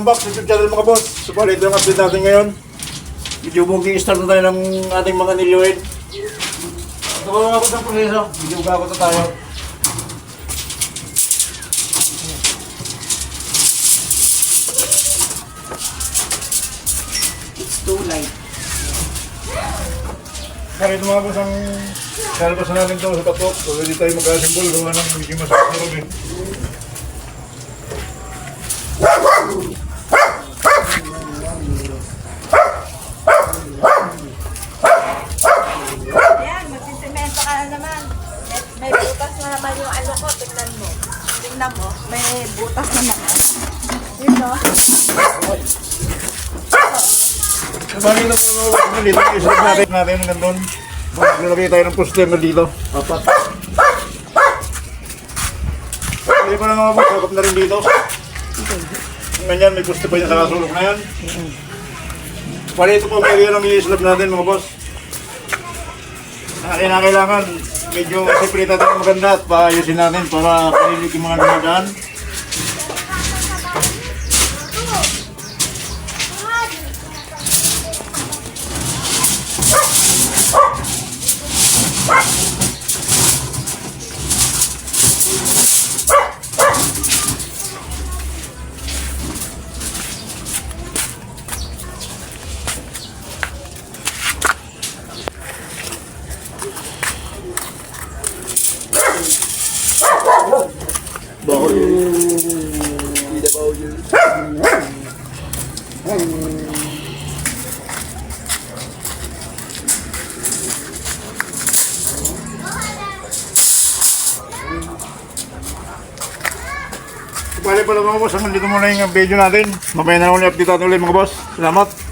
Back sa YouTube channel mga boss. So pala ito yung update natin ngayon. Medyo buging start na tayo ng ating mga niluin. Ito ba mga boss ang proseso? Medyo gagawin na tayo. It's too light. Kaya ito mga boss ang kalbasan natin ito sa patok. So ready tayo mag-assemble. Gawa ng medyo masakit eh. Ayan, magsisemento ka na naman. May butas na naman yung ano ko. Tingnan mo. Tingnan mo. May butas na naman. Yun o. Sabagay na mga boss. Dito yung islap natin ng gandun. Nilagay tayo ng poster na dito. Apat. Hindi ko na mga boss. Sakop na rin dito. Ganyan, may poster pa niya sa kasulok na yan. Pali ito po may area ng i-slab natin mga boss. Kailangan medyo separate natin maganda at paayusin natin para palilig yung mga dumadaan. Bawal yun. Hindi bawal yun. Bali pala mga boss, hanggang dito muna yung video natin. Mamaya na ulit update natin ulit mga boss. Salamat.